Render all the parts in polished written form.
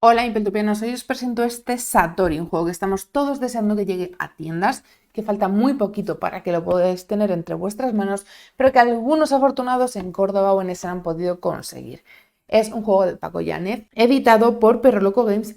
Hola Impeltupianos, hoy os presento este Satori, un juego que estamos todos deseando que llegue a tiendas, que falta muy poquito para que lo podáis tener entre vuestras manos, pero que algunos afortunados en Córdoba o en ese han podido conseguir. Es un juego de Paco Yáñez, editado por Perro Loco Games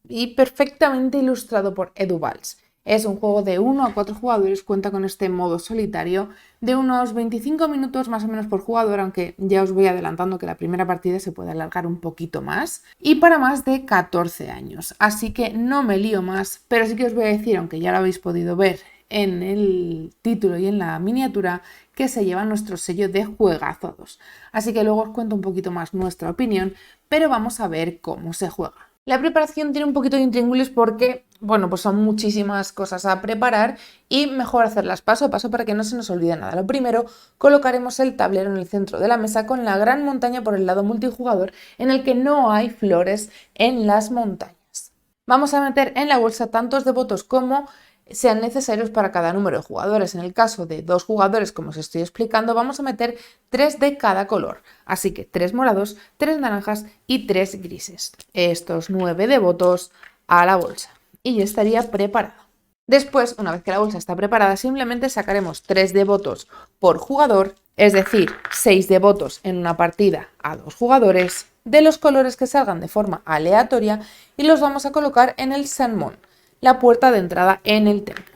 y perfectamente ilustrado por Edu Valls. Es un juego de 1 a 4 jugadores, cuenta con este modo solitario de unos 25 minutos más o menos por jugador, aunque ya os voy adelantando que la primera partida se puede alargar un poquito más, y para más de 14 años. Así que no me lío más, pero sí que os voy a decir, aunque ya lo habéis podido ver en el título y en la miniatura, que se lleva nuestro sello de Juegazo 2. Así que luego os cuento un poquito más nuestra opinión, pero vamos a ver cómo se juega. La preparación tiene un poquito de intríngulis porque, bueno, pues son muchísimas cosas a preparar y mejor hacerlas paso a paso para que no se nos olvide nada. Lo primero, colocaremos el tablero en el centro de la mesa con la gran montaña por el lado multijugador en el que no hay flores en las montañas. Vamos a meter en la bolsa tantos de votos como sean necesarios para cada número de jugadores. En el caso de 2 jugadores, como os estoy explicando, vamos a meter 3 de cada color. Así que 3 morados, 3 naranjas y 3 grises. Estos 9 de votos a la bolsa. Y ya estaría preparado. Después, una vez que la bolsa está preparada, simplemente sacaremos 3 de votos por jugador, es decir, 6 de votos en una partida a 2 jugadores, de los colores que salgan de forma aleatoria y los vamos a colocar en el Sanmon, la puerta de entrada en el templo.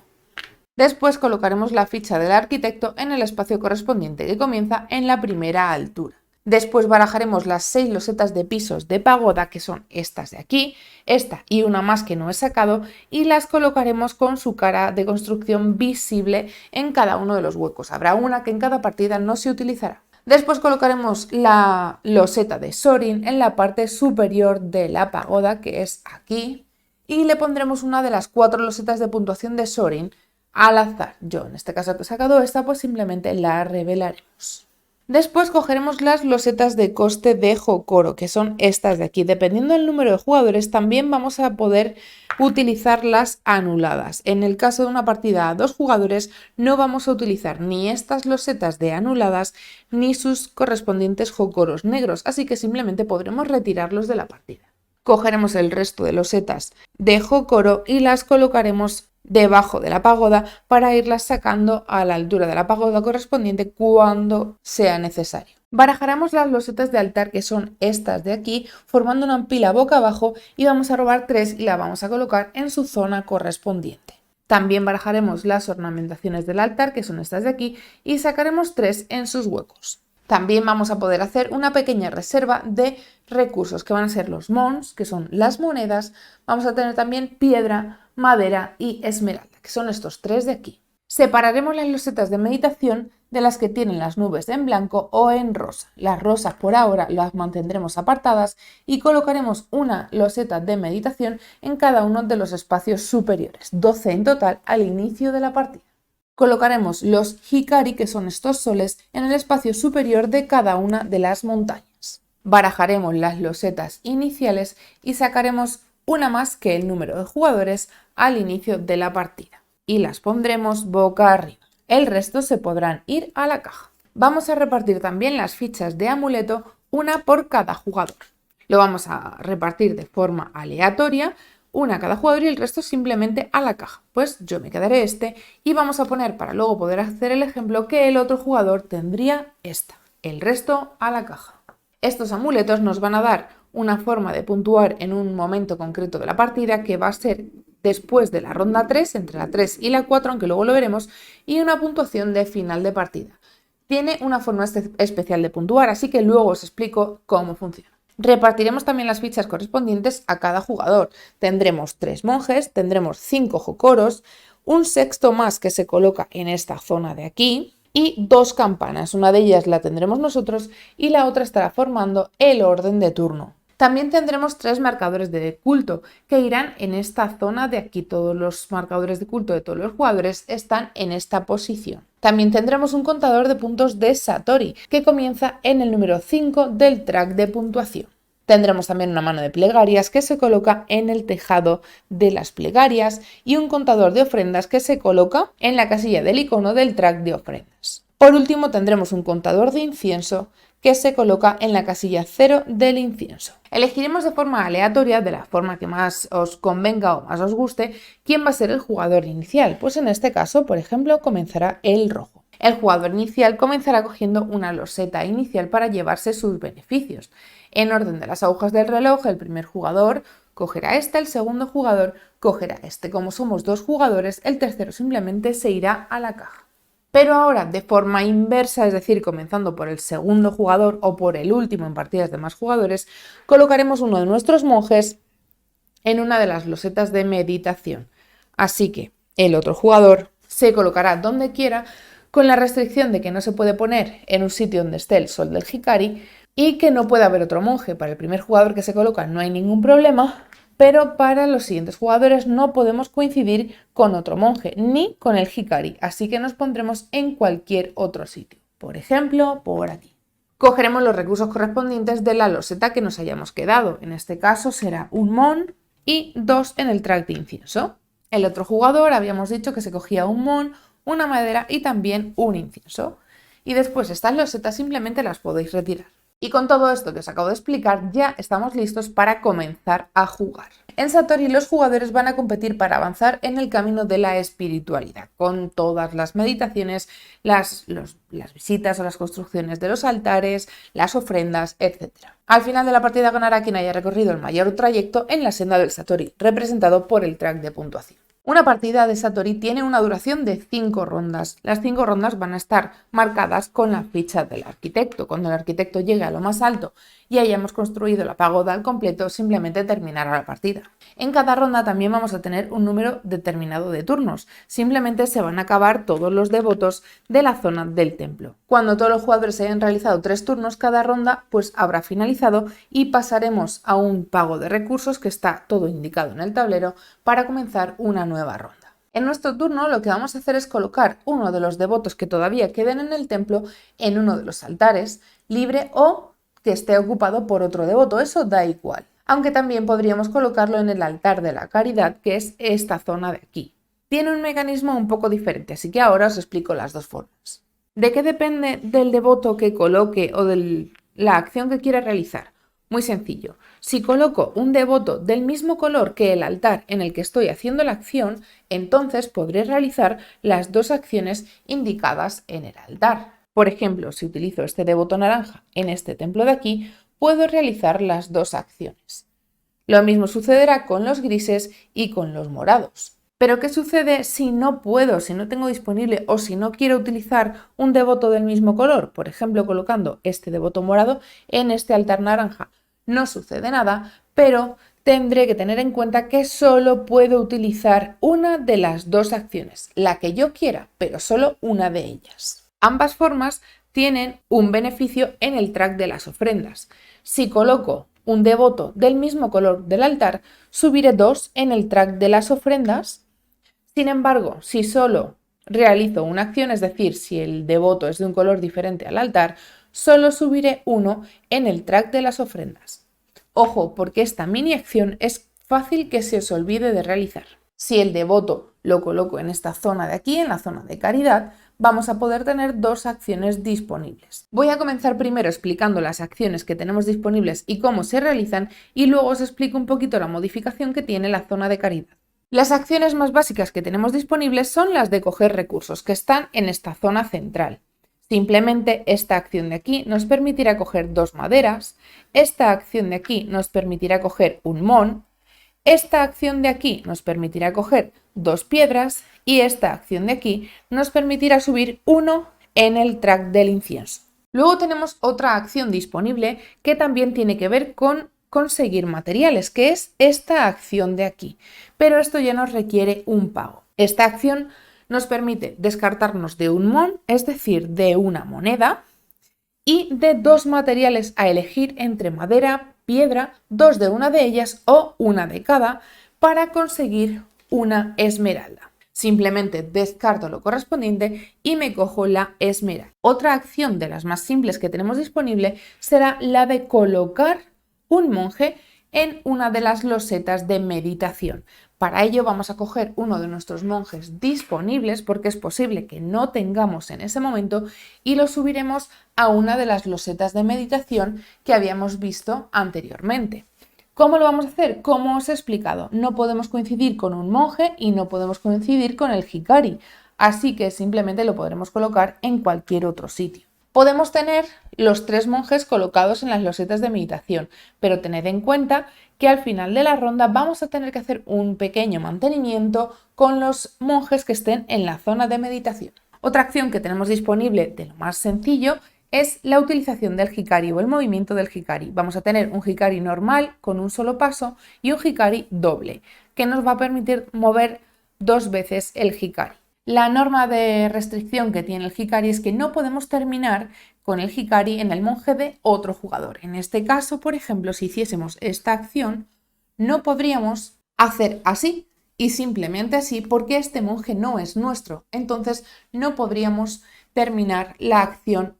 Después colocaremos la ficha del arquitecto en el espacio correspondiente que comienza en la primera altura. Después barajaremos las 6 losetas de pisos de pagoda, que son estas de aquí, esta y una más que no he sacado, y las colocaremos con su cara de construcción visible en cada uno de los huecos. Habrá una que en cada partida no se utilizará. Después colocaremos la loseta de Sorin en la parte superior de la pagoda, que es aquí, y le pondremos una de las 4 losetas de puntuación de Sorin al azar. Yo en este caso que he sacado esta, pues simplemente la revelaremos. Después cogeremos las losetas de coste de Hokoro, que son estas de aquí. Dependiendo del número de jugadores, también vamos a poder utilizar las anuladas. En el caso de una partida a 2 jugadores, no vamos a utilizar ni estas losetas de anuladas ni sus correspondientes Hokoros negros, así que simplemente podremos retirarlos de la partida. Cogeremos el resto de losetas de Hokoro y las colocaremos debajo de la pagoda para irlas sacando a la altura de la pagoda correspondiente cuando sea necesario. Barajaremos las losetas de altar, que son estas de aquí, formando una pila boca abajo, y vamos a robar 3 y la vamos a colocar en su zona correspondiente. También barajaremos las ornamentaciones del altar, que son estas de aquí, y sacaremos 3 en sus huecos. También vamos a poder hacer una pequeña reserva de recursos que van a ser los mons, que son las monedas. Vamos a tener también piedra, madera y esmeralda, que son estos 3 de aquí. Separaremos las losetas de meditación de las que tienen las nubes en blanco o en rosa. Las rosas por ahora las mantendremos apartadas y colocaremos una loseta de meditación en cada uno de los espacios superiores, 12 en total al inicio de la partida. Colocaremos los hikari, que son estos soles, en el espacio superior de cada una de las montañas. Barajaremos las losetas iniciales y sacaremos una más que el número de jugadores al inicio de la partida. Y las pondremos boca arriba. El resto se podrán ir a la caja. Vamos a repartir también las fichas de amuleto, una por cada jugador. Lo vamos a repartir de forma aleatoria, una a cada jugador y el resto simplemente a la caja. Pues yo me quedaré este y vamos a poner, para luego poder hacer el ejemplo, que el otro jugador tendría esta. El resto a la caja. Estos amuletos nos van a dar una forma de puntuar en un momento concreto de la partida, que va a ser después de la ronda 3, entre la 3 y la 4, aunque luego lo veremos, y una puntuación de final de partida. Tiene una forma especial de puntuar, así que luego os explico cómo funciona. Repartiremos también las fichas correspondientes a cada jugador. Tendremos 3 monjes, tendremos 5 jocoros, un sexto más que se coloca en esta zona de aquí y 2 campanas. Una de ellas la tendremos nosotros y la otra estará formando el orden de turno. También tendremos 3 marcadores de culto que irán en esta zona de aquí. Todos los marcadores de culto de todos los jugadores están en esta posición. También tendremos un contador de puntos de Satori que comienza en el número 5 del track de puntuación. Tendremos también una mano de plegarias que se coloca en el tejado de las plegarias y un contador de ofrendas que se coloca en la casilla del icono del track de ofrendas. Por último tendremos un contador de incienso que se coloca en la casilla 0 del incienso. Elegiremos de forma aleatoria, de la forma que más os convenga o más os guste, quién va a ser el jugador inicial. Pues en este caso, por ejemplo, comenzará el rojo. El jugador inicial comenzará cogiendo una loseta inicial para llevarse sus beneficios. En orden de las agujas del reloj, el primer jugador cogerá este, el segundo jugador cogerá este. Como somos dos jugadores, el tercero simplemente se irá a la caja. Pero ahora, de forma inversa, es decir, comenzando por el segundo jugador o por el último en partidas de más jugadores, colocaremos uno de nuestros monjes en una de las losetas de meditación. Así que el otro jugador se colocará donde quiera, con la restricción de que no se puede poner en un sitio donde esté el sol del Hikari y que no puede haber otro monje. Para el primer jugador que se coloca no hay ningún problema, pero para los siguientes jugadores no podemos coincidir con otro monje ni con el Hikari, así que nos pondremos en cualquier otro sitio. Por ejemplo, por aquí. Cogeremos los recursos correspondientes de la loseta que nos hayamos quedado. En este caso será un mon y 2 en el track de incienso. El otro jugador habíamos dicho que se cogía un mon, una madera y también un incienso. Y después estas losetas simplemente las podéis retirar. Y con todo esto que os acabo de explicar, ya estamos listos para comenzar a jugar. En Satori los jugadores van a competir para avanzar en el camino de la espiritualidad, con todas las meditaciones, las visitas o las construcciones de los altares, las ofrendas, etc. Al final de la partida ganará quien haya recorrido el mayor trayecto en la senda del Satori, representado por el track de puntuación. Una partida de Satori tiene una duración de 5 rondas. Las 5 rondas van a estar marcadas con la ficha del arquitecto. Cuando el arquitecto llegue a lo más alto y hayamos construido la pagoda al completo, simplemente terminará la partida. En cada ronda también vamos a tener un número determinado de turnos. Simplemente se van a acabar todos los devotos de la zona del templo. Cuando todos los jugadores hayan realizado 3 turnos cada ronda, pues habrá finalizado y pasaremos a un pago de recursos que está todo indicado en el tablero para comenzar una nueva ronda. En nuestro turno lo que vamos a hacer es colocar uno de los devotos que todavía queden en el templo en uno de los altares, libre o que esté ocupado por otro devoto, eso da igual. Aunque también podríamos colocarlo en el altar de la caridad, que es esta zona de aquí. Tiene un mecanismo un poco diferente, así que ahora os explico las dos formas. ¿De qué depende del devoto que coloque o de la acción que quiera realizar? Muy sencillo. Si coloco un devoto del mismo color que el altar en el que estoy haciendo la acción, entonces podré realizar las dos acciones indicadas en el altar. Por ejemplo, si utilizo este devoto naranja en este templo de aquí, puedo realizar las dos acciones. Lo mismo sucederá con los grises y con los morados. Pero ¿qué sucede si no puedo, si no tengo disponible o si no quiero utilizar un devoto del mismo color? Por ejemplo, colocando este devoto morado en este altar naranja. No sucede nada, pero tendré que tener en cuenta que solo puedo utilizar una de las dos acciones, la que yo quiera, pero solo una de ellas. Ambas formas tienen un beneficio en el track de las ofrendas. Si coloco un devoto del mismo color del altar, subiré 2 en el track de las ofrendas. Sin embargo, si solo realizo una acción, es decir, si el devoto es de un color diferente al altar, solo subiré 1 en el track de las ofrendas. Ojo, porque esta mini acción es fácil que se os olvide de realizar. Si el devoto lo coloco en esta zona de aquí, en la zona de caridad, vamos a poder tener dos acciones disponibles. Voy a comenzar primero explicando las acciones que tenemos disponibles y cómo se realizan y luego os explico un poquito la modificación que tiene la zona de caridad. Las acciones más básicas que tenemos disponibles son las de coger recursos, que están en esta zona central. Simplemente esta acción de aquí nos permitirá coger 2 maderas, esta acción de aquí nos permitirá coger un mon, esta acción de aquí nos permitirá coger 2 piedras y esta acción de aquí nos permitirá subir 1 en el track del incienso. Luego tenemos otra acción disponible que también tiene que ver con conseguir materiales, que es esta acción de aquí, pero esto ya nos requiere un pago. Esta acción nos permite descartarnos de un mon, es decir, de una moneda, y de 2 materiales a elegir entre madera, piedra, 2 de una de ellas o una de cada para conseguir una esmeralda. Simplemente descarto lo correspondiente y me cojo la esmeralda. Otra acción de las más simples que tenemos disponible será la de colocar un monje en una de las losetas de meditación. Para ello vamos a coger uno de nuestros monjes disponibles, porque es posible que no tengamos en ese momento, y lo subiremos a una de las losetas de meditación que habíamos visto anteriormente. ¿Cómo lo vamos a hacer? Como os he explicado, no podemos coincidir con un monje y no podemos coincidir con el Hikari, así que simplemente lo podremos colocar en cualquier otro sitio. Podemos tener los 3 monjes colocados en las losetas de meditación, pero tened en cuenta que al final de la ronda vamos a tener que hacer un pequeño mantenimiento con los monjes que estén en la zona de meditación. Otra acción que tenemos disponible de lo más sencillo es la utilización del Hikari o el movimiento del Hikari. Vamos a tener un Hikari normal con un solo paso y un Hikari doble, que nos va a permitir mover 2 veces el Hikari. La norma de restricción que tiene el Hikari es que no podemos terminar con el Hikari en el monje de otro jugador. En este caso, por ejemplo, si hiciésemos esta acción, no podríamos hacer así y simplemente así porque este monje no es nuestro. Entonces no podríamos terminar la acción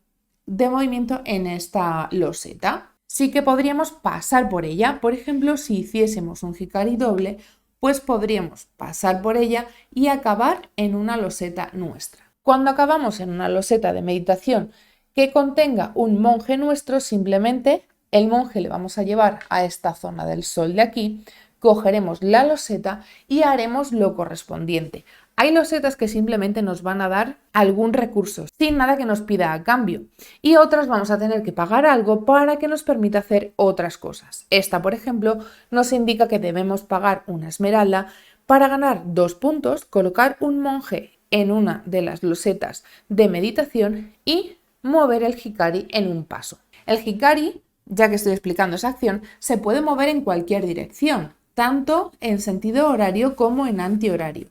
de movimiento en esta loseta. Sí que podríamos pasar por ella. Por ejemplo, si hiciésemos un Hikari doble, pues podríamos pasar por ella y acabar en una loseta nuestra. Cuando acabamos en una loseta de meditación que contenga un monje nuestro, simplemente el monje le vamos a llevar a esta zona del sol de aquí, cogeremos la loseta y haremos lo correspondiente. Hay losetas que simplemente nos van a dar algún recurso, sin nada que nos pida a cambio, y otras vamos a tener que pagar algo para que nos permita hacer otras cosas. Esta, por ejemplo, nos indica que debemos pagar una esmeralda para ganar 2 puntos, colocar un monje en una de las losetas de meditación y mover el Hikari en un paso. El Hikari, ya que estoy explicando esa acción, se puede mover en cualquier dirección, tanto en sentido horario como en antihorario,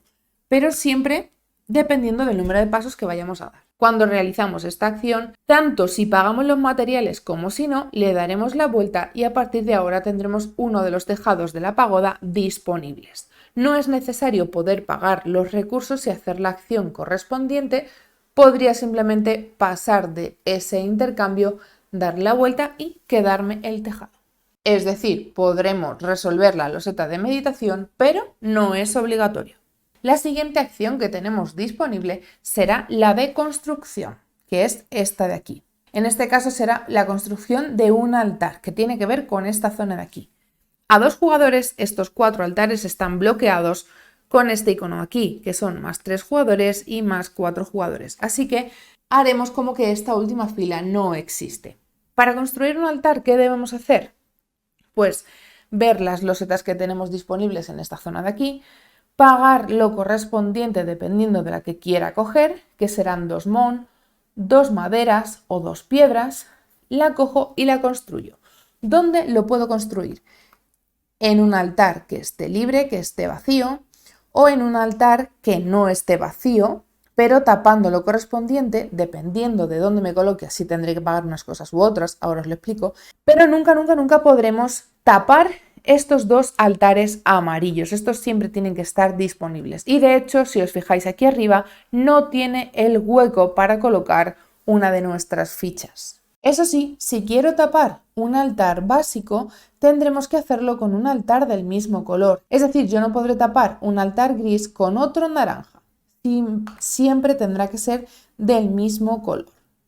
pero siempre dependiendo del número de pasos que vayamos a dar. Cuando realizamos esta acción, tanto si pagamos los materiales como si no, le daremos la vuelta y a partir de ahora tendremos uno de los tejados de la pagoda disponibles. No es necesario poder pagar los recursos y hacer la acción correspondiente, podría simplemente pasar de ese intercambio, dar la vuelta y quedarme el tejado. Es decir, podremos resolver la loseta de meditación, pero no es obligatorio. La siguiente acción que tenemos disponible será la de construcción, que es esta de aquí. En este caso será la construcción de un altar, que tiene que ver con esta zona de aquí. A 2 jugadores, estos 4 altares están bloqueados con este icono aquí, que son más 3 jugadores y más 4 jugadores. Así que haremos como que esta última fila no existe. Para construir un altar, ¿qué debemos hacer? Pues ver las losetas que tenemos disponibles en esta zona de aquí, pagar lo correspondiente dependiendo de la que quiera coger, que serán 2 mon, 2 maderas o 2 piedras, la cojo y la construyo. ¿Dónde lo puedo construir? En un altar que esté libre, que esté vacío, o en un altar que no esté vacío, pero tapando lo correspondiente, dependiendo de dónde me coloque, así tendré que pagar unas cosas u otras, ahora os lo explico, pero nunca podremos tapar estos 2 altares amarillos. Estos siempre tienen que estar disponibles. Y de hecho, si os fijáis aquí arriba, no tiene el hueco para colocar una de nuestras fichas. Eso sí, si quiero tapar un altar básico, tendremos que hacerlo con un altar del mismo color. Es decir, yo no podré tapar un altar gris con otro naranja. Siempre tendrá que ser del mismo color.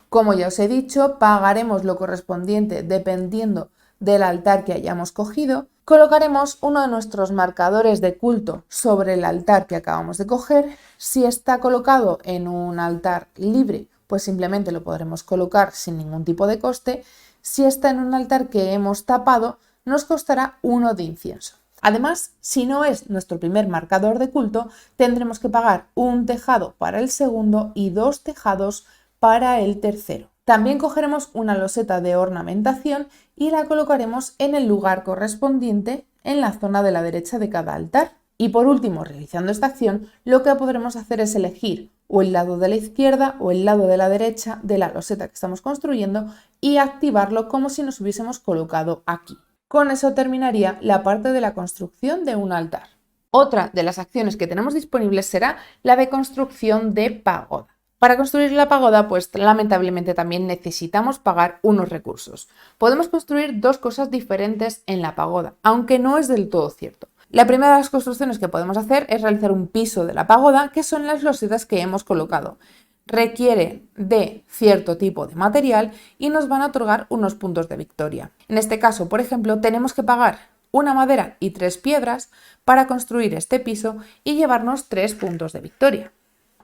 Como ya os he dicho, pagaremos lo correspondiente dependiendo del altar que hayamos cogido. Colocaremos uno de nuestros marcadores de culto sobre el altar que acabamos de coger. Si está colocado en un altar libre, pues simplemente lo podremos colocar sin ningún tipo de coste. Si está en un altar que hemos tapado, nos costará 1 de incienso. Además, si no es nuestro primer marcador de culto, tendremos que pagar un tejado para el segundo y 2 tejados para el tercero. También cogeremos una loseta de ornamentación y la colocaremos en el lugar correspondiente en la zona de la derecha de cada altar. Y por último, realizando esta acción, lo que podremos hacer es elegir o el lado de la izquierda o el lado de la derecha de la loseta que estamos construyendo y activarlo como si nos hubiésemos colocado aquí. Con eso terminaría la parte de la construcción de un altar. Otra de las acciones que tenemos disponibles será la de construcción de pagoda. Para construir la pagoda, pues lamentablemente también necesitamos pagar unos recursos. Podemos construir 2 cosas diferentes en la pagoda, aunque no es del todo cierto. La primera de las construcciones que podemos hacer es realizar un piso de la pagoda, que son las losetas que hemos colocado. Requiere de cierto tipo de material y nos van a otorgar unos puntos de victoria. En este caso, por ejemplo, tenemos que pagar una madera y 3 piedras para construir este piso y llevarnos 3 puntos de victoria.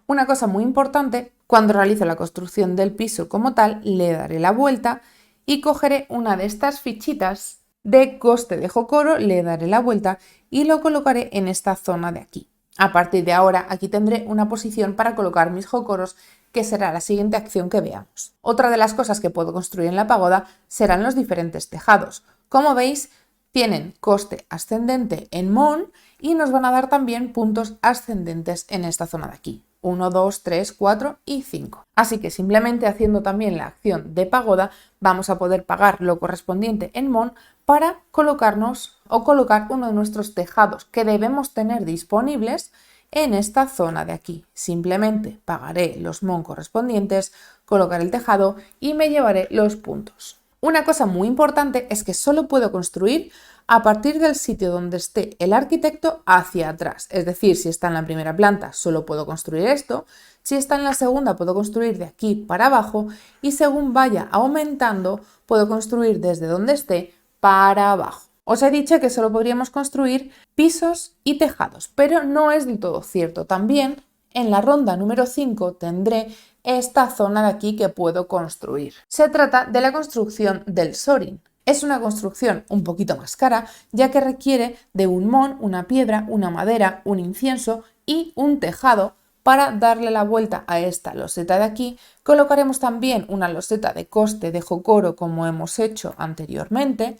Una cosa muy importante, cuando realizo la construcción del piso como tal, le daré la vuelta y cogeré una de estas fichitas de coste de Hokoro, le daré la vuelta y lo colocaré en esta zona de aquí. A partir de ahora, aquí tendré una posición para colocar mis Hokoros, que será la siguiente acción que veamos. Otra de las cosas que puedo construir en la pagoda serán los diferentes tejados. Como veis, tienen coste ascendente en Mon y nos van a dar también puntos ascendentes en esta zona de aquí. 1, 2, 3, 4 y 5. Así que simplemente haciendo también la acción de pagoda vamos a poder pagar lo correspondiente en Mon para colocarnos o colocar uno de nuestros tejados que debemos tener disponibles en esta zona de aquí. Simplemente pagaré los Mon correspondientes, colocaré el tejado y me llevaré los puntos. Una cosa muy importante es que solo puedo construir a partir del sitio donde esté el arquitecto hacia atrás. Es decir, si está en la primera planta solo puedo construir esto, si está en la segunda puedo construir de aquí para abajo y según vaya aumentando puedo construir desde donde esté para abajo. Os he dicho que solo podríamos construir pisos y tejados, pero no es del todo cierto. También en la ronda número 5 tendré esta zona de aquí que puedo construir. Se trata de la construcción del Sorin. Es una construcción un poquito más cara, ya que requiere de un Mon, una piedra, una madera, un incienso y un tejado. Para darle la vuelta a esta loseta de aquí, colocaremos también una loseta de coste de Hokoro como hemos hecho anteriormente,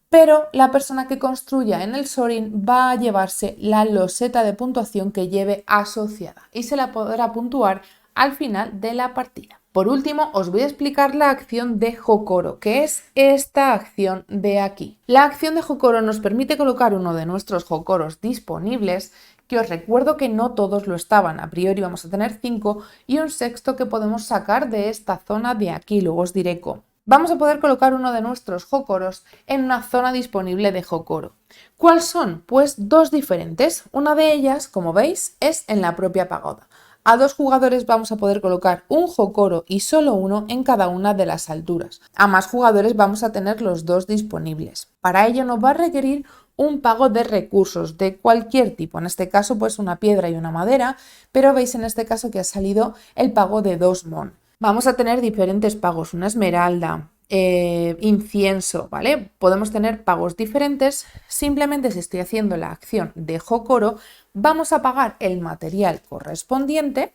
pero la persona que construya en el Sorin va a llevarse la loseta de puntuación que lleve asociada y se la podrá puntuar al final de la partida. Por último, os voy a explicar la acción de Hokoro, que es esta acción de aquí. La acción de Hokoro nos permite colocar uno de nuestros Hokoros disponibles, que os recuerdo que no todos lo estaban. A priori vamos a tener 5 y un sexto que podemos sacar de esta zona de aquí, luego os diré cómo. Vamos a poder colocar uno de nuestros Hokoros en una zona disponible de Hokoro. ¿Cuáles son? Pues 2 diferentes. Una de ellas, como veis, es en la propia pagoda. A 2 jugadores vamos a poder colocar un Hokoro y solo uno en cada una de las alturas. A más jugadores vamos a tener los 2 disponibles. Para ello nos va a requerir un pago de recursos de cualquier tipo, en este caso pues una piedra y una madera, pero veis en este caso que ha salido el pago de 2 Mon. Vamos a tener diferentes pagos, una esmeralda, incienso, ¿vale? Podemos tener pagos diferentes. Simplemente si estoy haciendo la acción de Hokoro, vamos a pagar el material correspondiente.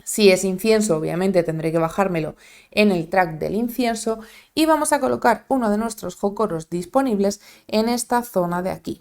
Si es incienso, obviamente tendré que bajármelo en el track del incienso y vamos a colocar uno de nuestros Hokoros disponibles en esta zona de aquí.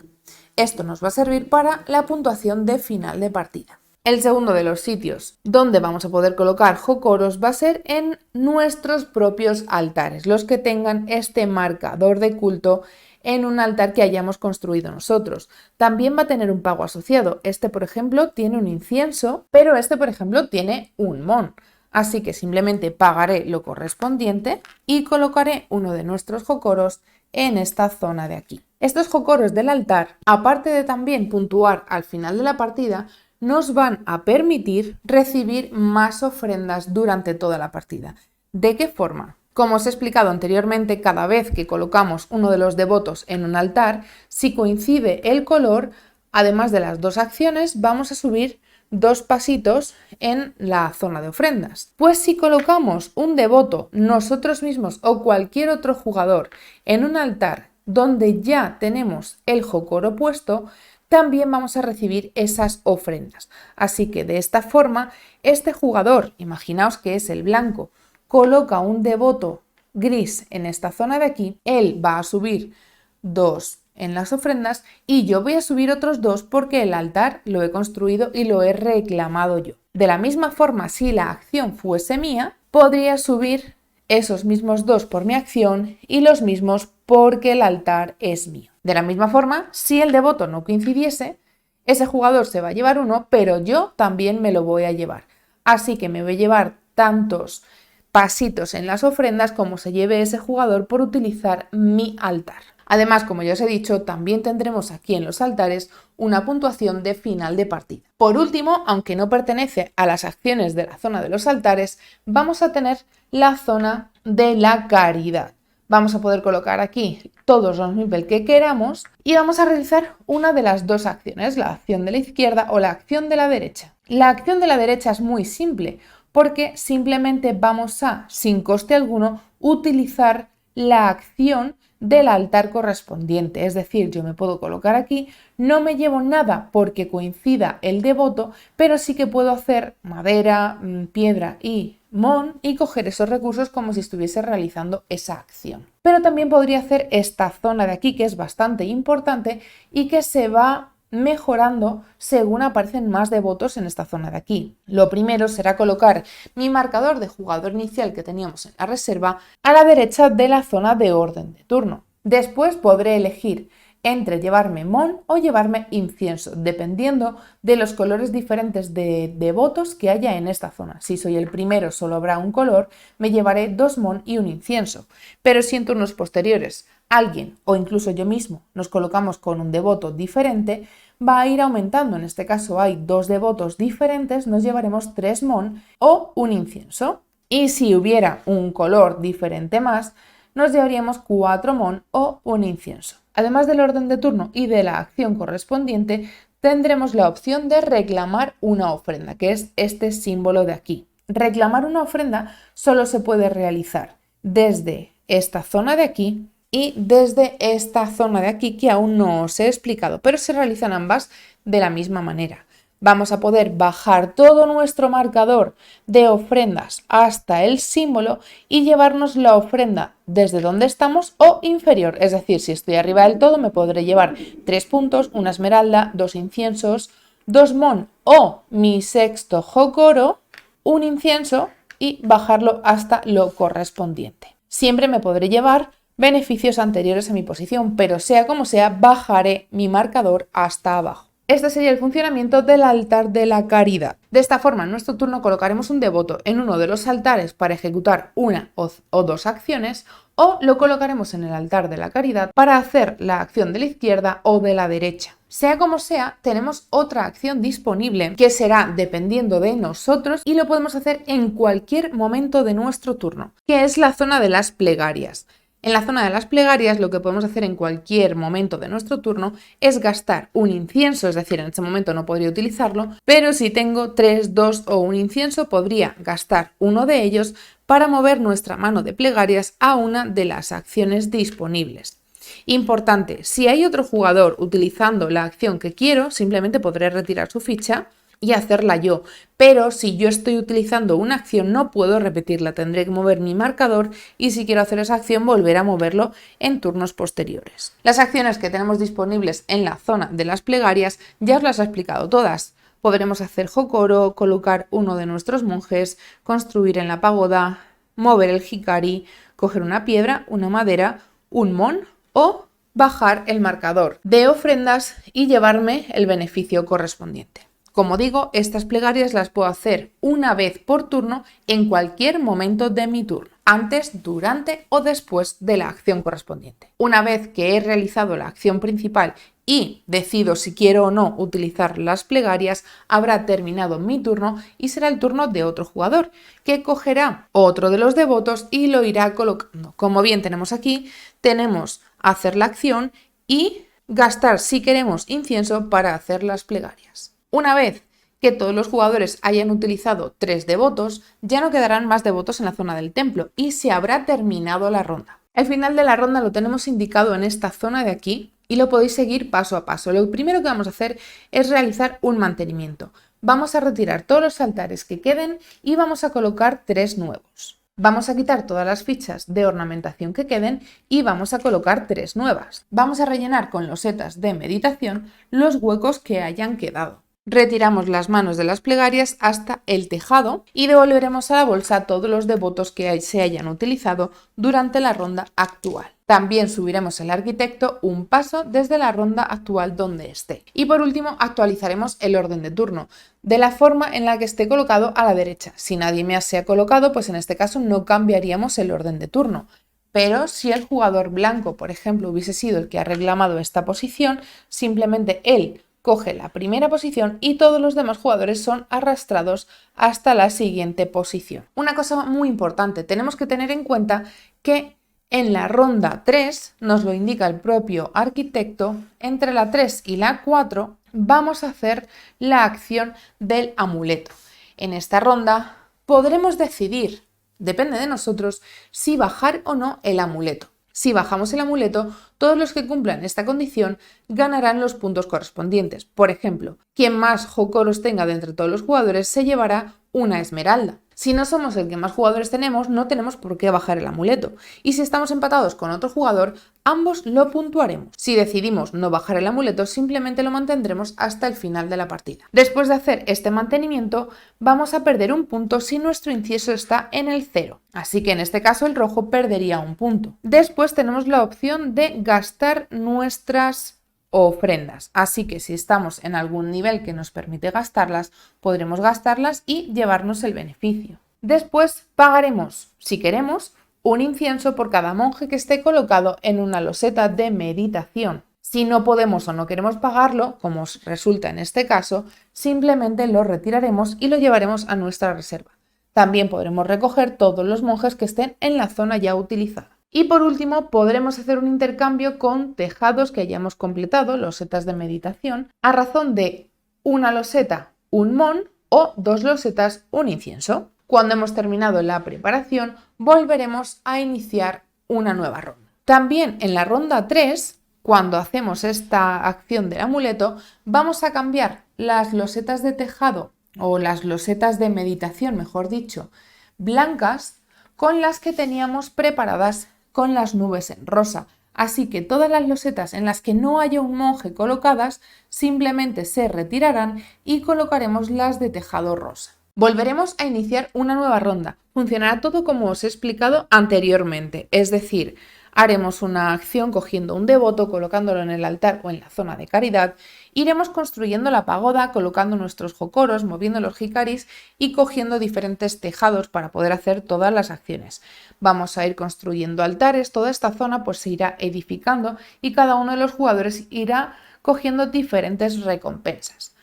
Esto nos va a servir para la puntuación de final de partida. El segundo de los sitios donde vamos a poder colocar Hokoros va a ser en nuestros propios altares, los que tengan este marcador de culto en un altar que hayamos construido nosotros. También va a tener un pago asociado. Este, por ejemplo, tiene un incienso, pero este, por ejemplo, tiene un Mon. Así que simplemente pagaré lo correspondiente y colocaré uno de nuestros Hokoros en esta zona de aquí. Estos Hokoros del altar, aparte de también puntuar al final de la partida, nos van a permitir recibir más ofrendas durante toda la partida. ¿De qué forma? Como os he explicado anteriormente, cada vez que colocamos uno de los devotos en un altar, si coincide el color, además de las 2 acciones, vamos a subir 2 pasitos en la zona de ofrendas. Pues si colocamos un devoto, nosotros mismos o cualquier otro jugador, en un altar donde ya tenemos el Hokoro puesto, también vamos a recibir esas ofrendas. Así que de esta forma, este jugador, imaginaos que es el blanco, coloca un devoto gris en esta zona de aquí, él va a subir 2 en las ofrendas y yo voy a subir otros 2 porque el altar lo he construido y lo he reclamado yo. De la misma forma, si la acción fuese mía, podría subir esos mismos 2 por mi acción y los mismos porque el altar es mío. De la misma forma, si el devoto no coincidiese, ese jugador se va a llevar 1, pero yo también me lo voy a llevar. Así que me voy a llevar tantos pasitos en las ofrendas como se lleve ese jugador por utilizar mi altar. Además, como ya os he dicho, también tendremos aquí en los altares una puntuación de final de partida. Por último, aunque no pertenece a las acciones de la zona de los altares, vamos a tener la zona de la caridad. Vamos a poder colocar aquí todos los meeples que queramos y vamos a realizar una de las dos acciones, la acción de la izquierda o la acción de la derecha. La acción de la derecha es muy simple porque simplemente vamos a, sin coste alguno, utilizar la acción del altar correspondiente. Es decir, yo me puedo colocar aquí, no me llevo nada porque coincida el devoto, pero sí que puedo hacer madera, piedra y mon y coger esos recursos como si estuviese realizando esa acción. Pero también podría hacer esta zona de aquí que es bastante importante y que se va mejorando según aparecen más devotos en esta zona de aquí. Lo primero será colocar mi marcador de jugador inicial que teníamos en la reserva a la derecha de la zona de orden de turno. Después podré elegir entre llevarme mon o llevarme incienso, dependiendo de los colores diferentes de devotos que haya en esta zona. Si soy el primero, solo habrá un color, me llevaré 2 mon y un incienso. Pero si en turnos posteriores alguien o incluso yo mismo nos colocamos con un devoto diferente, va a ir aumentando. En este caso hay 2 devotos diferentes, nos llevaremos 3 mon o un incienso. Y si hubiera un color diferente más, nos llevaríamos 4 mon o un incienso. Además del orden de turno y de la acción correspondiente, tendremos la opción de reclamar una ofrenda, que es este símbolo de aquí. Reclamar una ofrenda solo se puede realizar desde esta zona de aquí y desde esta zona de aquí que aún no os he explicado, pero se realizan ambas de la misma manera. Vamos a poder bajar todo nuestro marcador de ofrendas hasta el símbolo y llevarnos la ofrenda desde donde estamos o inferior. Es decir, si estoy arriba del todo me podré llevar 3 puntos, una esmeralda, 2 inciensos, 2 mon o mi sexto jokoro, un incienso y bajarlo hasta lo correspondiente. Siempre me podré llevar beneficios anteriores a mi posición, pero sea como sea, bajaré mi marcador hasta abajo. Este sería el funcionamiento del altar de la caridad. De esta forma, en nuestro turno colocaremos un devoto en uno de los altares para ejecutar una o 2 acciones, o lo colocaremos en el altar de la caridad para hacer la acción de la izquierda o de la derecha. Sea como sea, tenemos otra acción disponible que será dependiendo de nosotros y lo podemos hacer en cualquier momento de nuestro turno, que es la zona de las plegarias. En la zona de las plegarias lo que podemos hacer en cualquier momento de nuestro turno es gastar un incienso, es decir, en este momento no podría utilizarlo, pero si tengo 3, 2 o un incienso podría gastar uno de ellos para mover nuestra mano de plegarias a una de las acciones disponibles. Importante, si hay otro jugador utilizando la acción que quiero, simplemente podré retirar su ficha y hacerla yo, pero si yo estoy utilizando una acción no puedo repetirla, tendré que mover mi marcador y si quiero hacer esa acción volver a moverlo en turnos posteriores. Las acciones que tenemos disponibles en la zona de las plegarias ya os las he explicado todas. Podremos hacer jokoro, colocar uno de nuestros monjes, construir en la pagoda, mover el hikari, coger una piedra, una madera, un mon o bajar el marcador de ofrendas y llevarme el beneficio correspondiente. Como digo, estas plegarias las puedo hacer una vez por turno en cualquier momento de mi turno, antes, durante o después de la acción correspondiente. Una vez que he realizado la acción principal y decido si quiero o no utilizar las plegarias, habrá terminado mi turno y será el turno de otro jugador, que cogerá otro de los devotos y lo irá colocando. Como bien tenemos aquí, tenemos hacer la acción y gastar, si queremos, incienso para hacer las plegarias. Una vez que todos los jugadores hayan utilizado 3 devotos, ya no quedarán más devotos en la zona del templo y se habrá terminado la ronda. El final de la ronda lo tenemos indicado en esta zona de aquí y lo podéis seguir paso a paso. Lo primero que vamos a hacer es realizar un mantenimiento. Vamos a retirar todos los altares que queden y vamos a colocar 3 nuevos. Vamos a quitar todas las fichas de ornamentación que queden y vamos a colocar 3 nuevas. Vamos a rellenar con losetas de meditación los huecos que hayan quedado. Retiramos las manos de las plegarias hasta el tejado y devolveremos a la bolsa todos los devotos que se hayan utilizado durante la ronda actual. También subiremos el arquitecto un paso desde la ronda actual donde esté. Y por último, actualizaremos el orden de turno, de la forma en la que esté colocado a la derecha. Si nadie más se ha colocado, pues en este caso no cambiaríamos el orden de turno. Pero si el jugador blanco, por ejemplo, hubiese sido el que ha reclamado esta posición, simplemente él coge la primera posición y todos los demás jugadores son arrastrados hasta la siguiente posición. Una cosa muy importante, tenemos que tener en cuenta que en la ronda 3, nos lo indica el propio arquitecto, entre la 3 y la 4 vamos a hacer la acción del amuleto. En esta ronda podremos decidir, depende de nosotros, si bajar o no el amuleto. Si bajamos el amuleto, todos los que cumplan esta condición ganarán los puntos correspondientes. Por ejemplo, quien más jocoros tenga de entre todos los jugadores se llevará una esmeralda. Si no somos el que más jugadores tenemos, no tenemos por qué bajar el amuleto. Y si estamos empatados con otro jugador, ambos lo puntuaremos. Si decidimos no bajar el amuleto, simplemente lo mantendremos hasta el final de la partida. Después de hacer este mantenimiento, vamos a perder un punto si nuestro incienso está en el 0. Así que en este caso el rojo perdería un punto. Después tenemos la opción de gastar nuestras ofrendas, así que si estamos en algún nivel que nos permite gastarlas, podremos gastarlas y llevarnos el beneficio. Después pagaremos, si queremos, un incienso por cada monje que esté colocado en una loseta de meditación. Si no podemos o no queremos pagarlo, como resulta en este caso, simplemente lo retiraremos y lo llevaremos a nuestra reserva. También podremos recoger todos los monjes que estén en la zona ya utilizada. Y por último, podremos hacer un intercambio con tejados que hayamos completado, losetas de meditación, a razón de una loseta, un mon o 2 losetas, un incienso. Cuando hemos terminado la preparación, volveremos a iniciar una nueva ronda. También en la ronda 3, cuando hacemos esta acción del amuleto, vamos a cambiar las losetas de tejado o las losetas de meditación, mejor dicho, blancas, con las que teníamos preparadas con las nubes en rosa. Así que todas las losetas en las que no haya un monje colocadas simplemente se retirarán y colocaremos las de tejado rosa. Volveremos a iniciar una nueva ronda. Funcionará todo como os he explicado anteriormente, es decir, haremos una acción cogiendo un devoto, colocándolo en el altar o en la zona de caridad. Iremos construyendo la pagoda, colocando nuestros jocoros, moviendo los hikaris y cogiendo diferentes tejados para poder hacer todas las acciones. Vamos a ir construyendo altares, toda esta zona pues se irá edificando y cada uno de los jugadores irá cogiendo diferentes recompensas.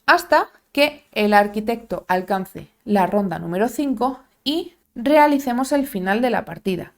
Hasta que el arquitecto alcance la ronda número 5 y realicemos el final de la partida.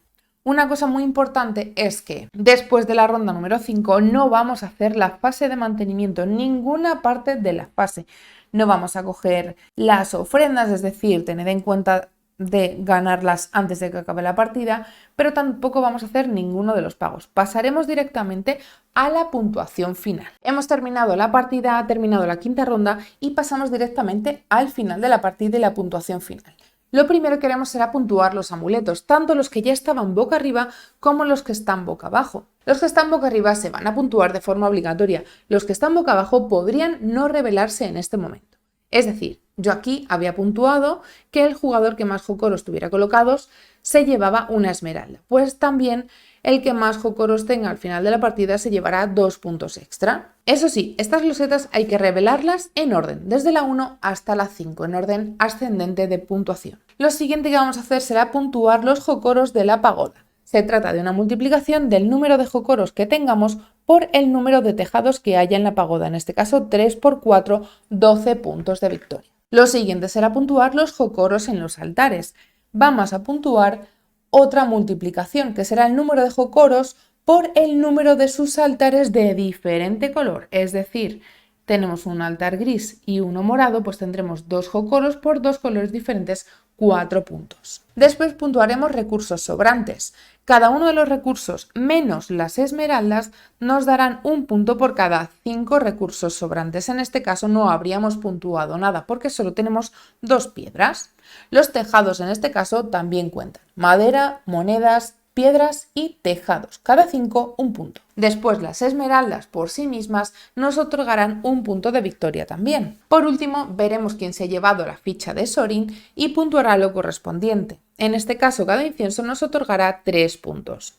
Una cosa muy importante es que después de la ronda número 5 no vamos a hacer la fase de mantenimiento, ninguna parte de la fase. No vamos a coger las ofrendas, es decir, tened en cuenta de ganarlas antes de que acabe la partida, pero tampoco vamos a hacer ninguno de los pagos. Pasaremos directamente a la puntuación final. Hemos terminado la partida, ha terminado la quinta ronda y pasamos directamente al final de la partida y la puntuación final. Lo primero que haremos será puntuar los amuletos, tanto los que ya estaban boca arriba como los que están boca abajo. Los que están boca arriba se van a puntuar de forma obligatoria, los que están boca abajo podrían no revelarse en este momento. Es decir, yo aquí había puntuado que el jugador que más jocoros tuviera colocados se llevaba una esmeralda, pues también el que más jocoros tenga al final de la partida se llevará 2 puntos extra. Eso sí, estas losetas hay que revelarlas en orden, desde la 1 hasta la 5, en orden ascendente de puntuación. Lo siguiente que vamos a hacer será puntuar los jocoros de la pagoda. Se trata de una multiplicación del número de jocoros que tengamos por el número de tejados que haya en la pagoda, en este caso 3 por 4, 12 puntos de victoria. Lo siguiente será puntuar los jocoros en los altares. Vamos a puntuar otra multiplicación, que será el número de jocoros por el número de sus altares de diferente color. Es decir, tenemos un altar gris y uno morado, pues tendremos 2 jocoros por 2 colores diferentes, 4 puntos. Después puntuaremos recursos sobrantes. Cada uno de los recursos menos las esmeraldas nos darán un punto por cada 5 recursos sobrantes. En este caso no habríamos puntuado nada porque solo tenemos 2 piedras. Los tejados en este caso también cuentan. Madera, monedas, piedras y tejados. Cada 5 un punto. Después las esmeraldas por sí mismas nos otorgarán un punto de victoria también. Por último, veremos quién se ha llevado la ficha de Sorin y puntuará lo correspondiente. En este caso, cada incienso nos otorgará 3 puntos.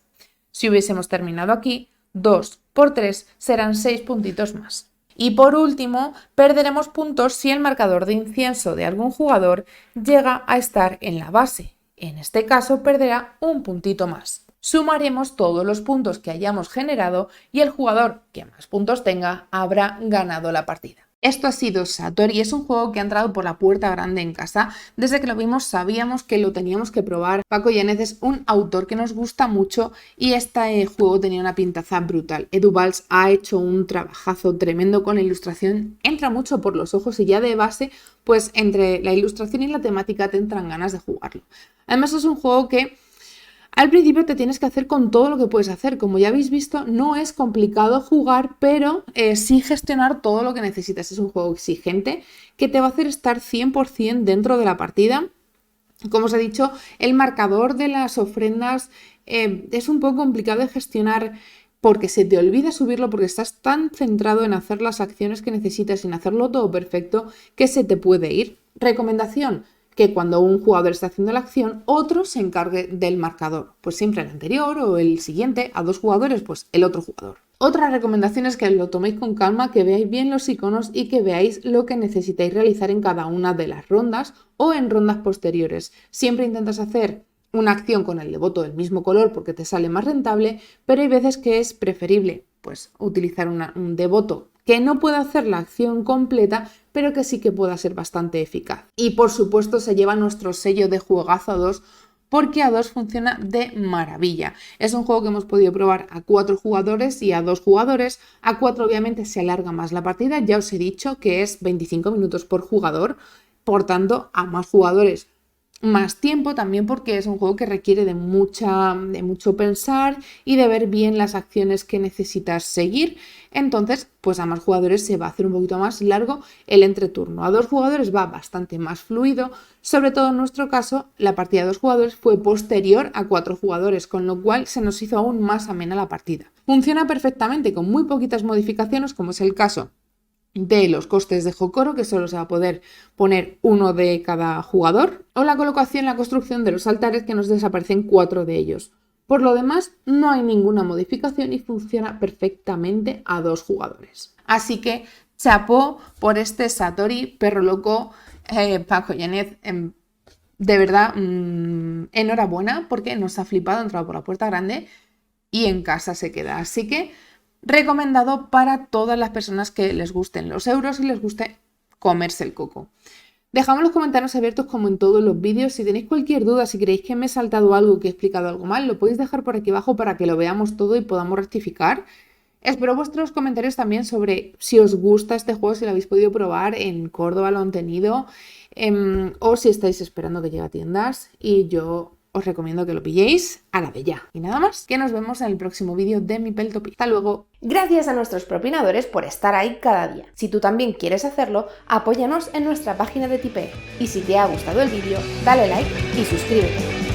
Si hubiésemos terminado aquí, 2 por 3 serán 6 puntitos más. Y por último, perderemos puntos si el marcador de incienso de algún jugador llega a estar en la base. En este caso perderá un puntito más. sumaremos todos los puntos que hayamos generado y el jugador que más puntos tenga habrá ganado la partida. Esto ha sido Satori, es un juego que ha entrado por la puerta grande en casa. Desde que lo vimos sabíamos que lo teníamos que probar. Paco Yáñez es un autor que nos gusta mucho y este juego tenía una pintaza brutal. Edu Valls ha hecho un trabajazo tremendo con la ilustración, entra mucho por los ojos y ya de base, pues entre la ilustración y la temática te entran ganas de jugarlo. Además es un juego que al principio te tienes que hacer con todo lo que puedes hacer. Como ya habéis visto, no es complicado jugar, pero sí gestionar todo lo que necesitas. Es un juego exigente que te va a hacer estar 100% dentro de la partida. Como os he dicho, el marcador de las ofrendas es un poco complicado de gestionar porque se te olvida subirlo, porque estás tan centrado en hacer las acciones que necesitas, en hacerlo todo perfecto, que se te puede ir. Recomendación: que cuando un jugador está haciendo la acción, otro se encargue del marcador. Pues siempre el anterior o el siguiente, a 2 jugadores, pues el otro jugador. Otra recomendación es que lo toméis con calma, que veáis bien los iconos y que veáis lo que necesitáis realizar en cada una de las rondas o en rondas posteriores. Siempre intentas hacer una acción con el devoto del mismo color porque te sale más rentable, pero hay veces que es preferible pues utilizar un devoto que no pueda hacer la acción completa, pero que sí que pueda ser bastante eficaz. Y por supuesto se lleva nuestro sello de juegazo a 2, porque a 2 funciona de maravilla. Es un juego que hemos podido probar a 4 jugadores y a 2 jugadores. A 4 obviamente se alarga más la partida, ya os he dicho que es 25 minutos por jugador, por tanto a más jugadores más tiempo, también porque es un juego que requiere de mucho pensar y de ver bien las acciones que necesitas seguir. Entonces, pues a más jugadores se va a hacer un poquito más largo el entreturno. A 2 jugadores va bastante más fluido, sobre todo en nuestro caso, la partida de 2 jugadores fue posterior a 4 jugadores, con lo cual se nos hizo aún más amena la partida. Funciona perfectamente con muy poquitas modificaciones, como es el caso de los costes de Hokoro, que solo se va a poder poner uno de cada jugador, o la colocación y la construcción de los altares, que nos desaparecen 4 de ellos. Por lo demás, no hay ninguna modificación y funciona perfectamente a 2 jugadores. Así que chapó por este Satori, perro loco, Paco Yáñez. De verdad, enhorabuena, porque nos ha flipado, ha entrado por la puerta grande y en casa se queda. Así que recomendado para todas las personas que les gusten los euros y les guste comerse el coco. Dejadme los comentarios abiertos como en todos los vídeos. Si tenéis cualquier duda, si creéis que me he saltado algo, que he explicado algo mal, lo podéis dejar por aquí abajo para que lo veamos todo y podamos rectificar. Espero vuestros comentarios también sobre si os gusta este juego, si lo habéis podido probar en Córdoba, lo han tenido, o si estáis esperando que llegue a tiendas, y yo os recomiendo que lo pilléis a la de ya. Y nada más, que nos vemos en el próximo vídeo de Mipel Topic. Hasta luego. Gracias a nuestros propinadores por estar ahí cada día. Si tú también quieres hacerlo, apóyanos en nuestra página de Tipeee. Y si te ha gustado el vídeo, dale like y suscríbete.